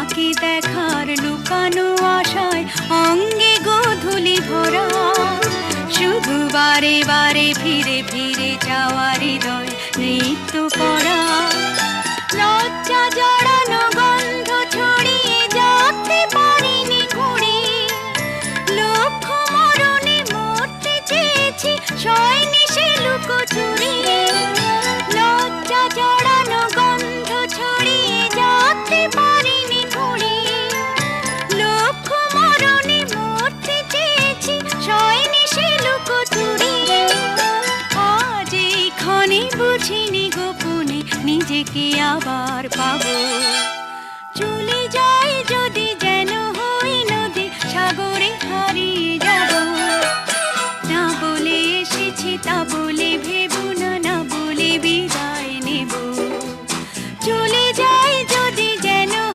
তোমাকে দেখার লুকানো আশায় অঙ্গে গোধূলি ভরা, শুধু বারে বারে ফিরে ফিরে যাওয়ার হৃদয় নৃত্য করা। লজ্জা জড়ানো গন্ধ ছড়িয়ে যেতে পারিনি ঘুরে, লক্ষ মরণে মরতে চেয়েছি সয়নি সে লুকোচুরি। লজ্জা জড়ানো গন্ধ ছড়িয়ে যেতে পারিনি ঘুরে, লক্ষ মরণে মরতে চেয়েছি সয়নি সে লুকোচুরি। আজ এই ক্ষণে বুঝিনি গোপনে নিজেকে আবার